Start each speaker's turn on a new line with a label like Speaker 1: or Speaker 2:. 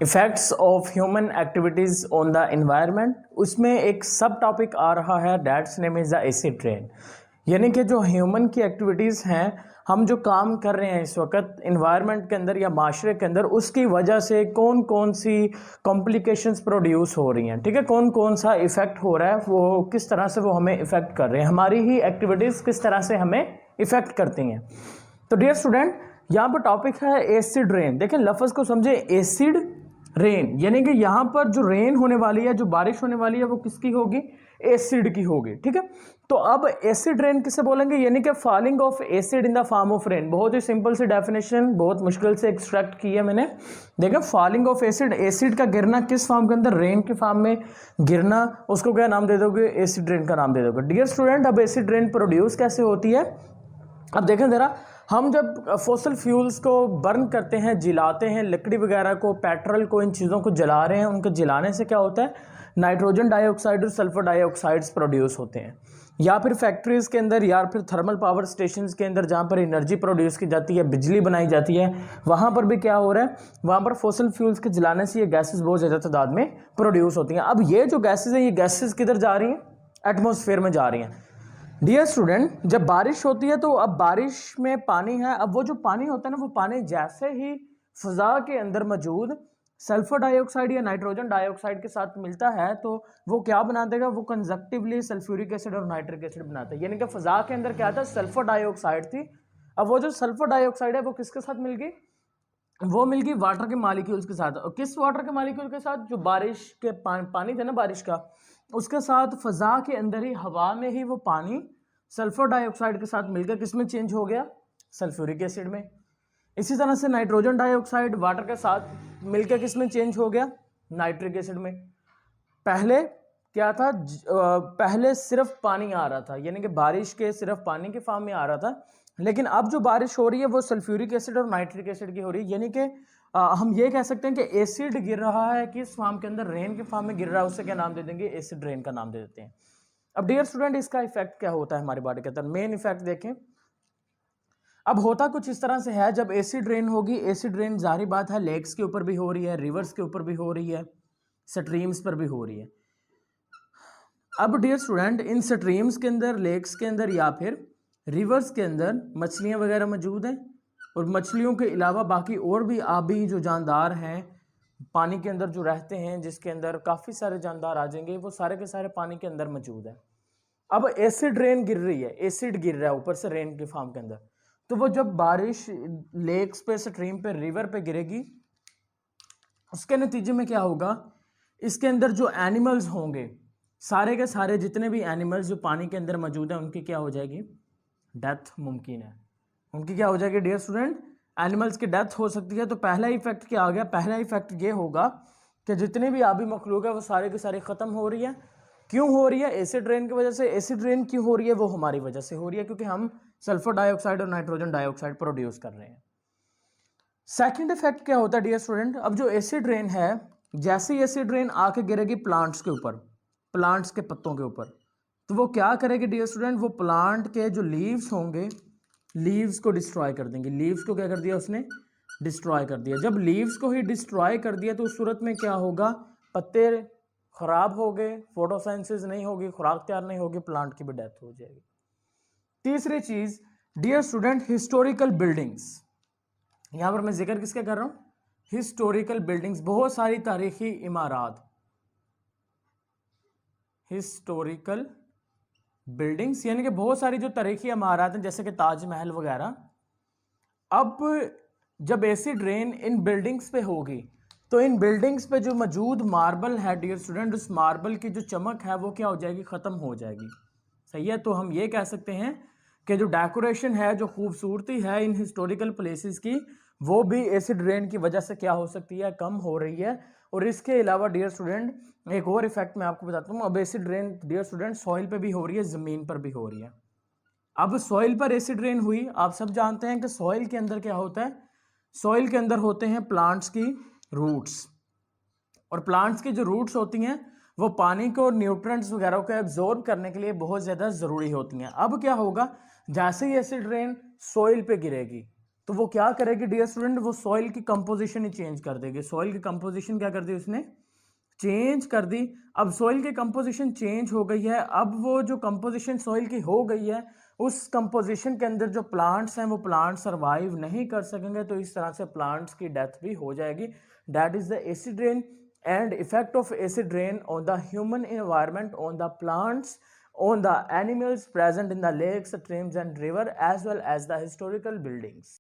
Speaker 1: Effects of human activities on the environment, उसमें एक सब टॉपिक आ रहा है that's name is the acid rain. यानी कि जो ह्यूमन की एक्टिविटीज़ हैं, हम जो काम कर रहे हैं इस वक्त इन्वायरमेंट के अंदर या माशरे के अंदर, उसकी वजह से कौन कौन सी कॉम्प्लिकेशंस प्रोड्यूस हो रही हैं, ठीक है, कौन कौन सा इफ़ेक्ट हो रहा है, वो किस तरह से वो हमें इफ़ेक्ट कर रहे हैं, हमारी ही एक्टिविटीज़ किस तरह से हमें इफ़ेक्ट करती हैं। तो डियर स्टूडेंट, यहाँ पर टॉपिक है एसिड रेन। देखें लफ्ज़ को समझे, एसिड रेन, यानी कि यहाँ पर जो रेन होने वाली है, जो बारिश होने वाली है, वो किसकी होगी? एसिड की होगी, ठीक है। तो अब एसिड रेन किसे बोलेंगे? यानी कि falling of acid in the form of rain. बहुत ही सिंपल सी डेफिनेशन, बहुत मुश्किल से एक्सट्रैक्ट की है मैंने। देखें फॉलिंग ऑफ एसिड, एसिड का गिरना किस फॉर्म के अंदर? रेन के फॉर्म में गिरना, उसको क्या नाम दे दोगे? एसिड रेन का नाम दे दोगे। डियर स्टूडेंट, अब एसिड रेन प्रोड्यूस कैसे होती है? अब देखें ज़रा, हम जब फॉसल फ्यूल्स को बर्न करते हैं, जलाते हैं, लकड़ी वगैरह को, पेट्रोल को, इन चीज़ों को जला रहे हैं, उनके जलाने से क्या होता है? नाइट्रोजन डाइऑक्साइड और सल्फर डाइऑक्साइड्स प्रोड्यूस होते हैं। या फिर फैक्ट्रीज़ के अंदर या फिर थर्मल पावर स्टेशंस के अंदर जहाँ पर एनर्जी प्रोड्यूस की जाती है, बिजली बनाई जाती है, वहाँ पर भी क्या हो रहा है? वहाँ पर फॉसल फ्यूल्स के जलाने से ये गैसेस बहुत ज़्यादा तादाद में प्रोड्यूस होती हैं। अब ये जो गैसेज हैं, ये गैसेज किधर जा रही हैं? एटमॉस्फेयर में जा रही हैं। डियर स्टूडेंट, जब बारिश होती है तो अब बारिश में पानी है, अब वो जो पानी होता है ना, वो पानी जैसे ही फिजा के अंदर मौजूद सल्फर डाइऑक्साइड या नाइट्रोजन डाइऑक्साइड के साथ मिलता है तो वो क्या बना देगा? वो कंजक्टिवली सल्फ्यूरिक एसिड और नाइट्रिक एसिड बनाता है। यानी कि फिजा के अंदर क्या था? सल्फर डाइऑक्साइड थी। अब वो जो सल्फर डाइऑक्साइड है वो किसके साथ मिल गई? वो मिल गई वाटर के मालिक्यूल्स के साथ। और किस वाटर के मालिक्यूल के साथ? जो बारिश के पानी था ना बारिश का, उसके साथ फिजा के अंदर ही, हवा में ही वो पानी सल्फर डाइऑक्साइड के साथ मिलकर किस में चेंज हो गया? सल्फ्यूरिक एसिड में। इसी तरह से नाइट्रोजन डाइऑक्साइड वाटर के साथ मिलकर किस में चेंज हो गया? नाइट्रिक एसिड में। पहले क्या था? पहले सिर्फ पानी आ रहा था, यानी कि बारिश के सिर्फ पानी के फॉर्म में आ रहा था, लेकिन अब जो बारिश हो रही है वो सल्फ्यूरिक एसिड और नाइट्रिक एसिड की हो रही है। यानी कि हम ये कह सकते हैं कि एसिड गिर रहा है किस फॉर्म के अंदर? रेन के फॉर्म में गिर रहा है। उससे क्या नाम दे देंगे? एसिड रेन का नाम दे देते हैं। अब डियर स्टूडेंट, इसका इफेक्ट क्या होता है हमारी बॉडी के अंदर? मेन इफेक्ट देखें। अब होता कुछ इस तरह से है, जब एसिड रेन होगी, एसिड रेन जाहिर बात है लेक्स के ऊपर भी हो रही है, रिवर्स के ऊपर भी हो रही है, स्ट्रीम्स पर भी हो रही है। अब डियर स्टूडेंट, इन स्ट्रीम्स के अंदर, लेक्स के अंदर या फिर रिवर्स के अंदर मछलियाँ वगैरह मौजूद हैं, और मछलियों के अलावा बाकी और भी आबी जो जानदार हैं पानी के अंदर जो रहते हैं, जिसके अंदर काफ़ी सारे जानदार आ जाएंगे, वो सारे के सारे पानी के अंदर मौजूद है। अब एसिड रेन गिर रही है, एसिड गिर रहा है ऊपर से रेन के फॉर्म के अंदर, तो वो जब बारिश लेक्स पे, स्ट्रीम पे, रिवर पे गिरेगी, उसके नतीजे में क्या होगा? इसके अंदर जो एनिमल्स होंगे, सारे के सारे जितने भी एनिमल्स जो पानी के अंदर मौजूद हैं, उनकी क्या हो जाएगी? डेथ मुमकिन है। उनकी क्या हो जाएगी डियर स्टूडेंट? एनिमल्स की डेथ हो सकती है। तो पहला इफेक्ट क्या आ गया? पहला इफेक्ट ये होगा कि जितनी भी आबी मखलूक है वो सारे के सारे ख़त्म हो रही है। क्यों हो रही है? एसिड रेन की वजह से। एसिड रेन क्यों हो रही है? वो हमारी वजह से हो रही है, क्योंकि हम सल्फर डाइऑक्साइड और नाइट्रोजन डाइऑक्साइड प्रोड्यूस कर रहे हैं। सेकेंड इफेक्ट क्या होता है डियर स्टूडेंट? अब जो एसिड रेन है, जैसे ही एसिड रेन आके गिरेगी प्लांट्स के ऊपर, प्लांट्स के पत्तों के ऊपर, तो वो क्या करेगी डियर स्टूडेंट? वो प्लांट के जो लीव्स होंगे, लीव्स को डिस्ट्रॉय कर देंगे। लीव्स को क्या कर दिया उसने? डिस्ट्रॉय कर दिया। जब लीव्स को ही डिस्ट्रॉय कर दिया तो उस सूरत में क्या होगा? पत्ते खराब हो गए, फोटोसिंथेसिस नहीं होगी, खुराक तैयार नहीं होगी, प्लांट की भी डेथ हो जाएगी। तीसरी चीज डियर स्टूडेंट, हिस्टोरिकल बिल्डिंग्स। यहां पर मैं जिक्र किसका कर रहा हूं? Historical buildings. बहुत सारी तारीखी इमारत, हिस्टोरिकल बिल्डिंग्स, यानी कि बहुत सारी जो तारीखी इमारत हैं, जैसे कि ताजमहल वगैरह। अब जब एसिड रेन इन बिल्डिंग्स पे होगी तो इन बिल्डिंग्स पे जो मौजूद मार्बल है डियर स्टूडेंट, उस मार्बल की जो चमक है वो क्या हो जाएगी? ख़त्म हो जाएगी। सही है। तो हम ये कह सकते हैं कि जो डेकोरेशन है, जो खूबसूरती है इन हिस्टोरिकल प्लेसेस की, वो भी एसिड रेन की वजह से क्या हो सकती है? कम हो रही है। और इसके अलावा डियर स्टूडेंट एक और इफेक्ट मैं आपको बताता हूँ। अब acid rain dear student soil पे भी हो रही है, ज़मीन पर भी हो रही है। अब सॉइल पर एसिड रेन हुई, आप सब जानते हैं कि सॉइल के अंदर क्या होता है? सॉइल के अंदर होते हैं प्लांट्स की रूट्स, और प्लांट्स की जो रूट्स होती हैं वो पानी को, न्यूट्रिएंट्स वगैरह को एब्जॉर्ब करने के लिए बहुत ज़्यादा ज़रूरी होती हैं। अब क्या होगा? जैसे ही एसिड रेन सॉइल पे गिरेगी तो वो क्या करेगी डियर स्टूडेंट, वो सॉइल की कंपोजिशन ही चेंज कर देगी। सॉइल की कंपोजिशन क्या कर दी उसने, चेंज कर दी। अब सॉइल की कंपोजिशन चेंज हो गई है, अब वो जो कंपोजिशन सॉइल की हो गई है, उस कंपोजिशन के अंदर जो प्लांट्स हैं वो प्लांट सर्वाइव नहीं कर सकेंगे, तो इस तरह से प्लांट्स की डेथ भी हो जाएगी। That is the acid rain and effect of acid rain on the human environment, on the plants, on the animals present in the lakes, streams and river, as well as the historical buildings.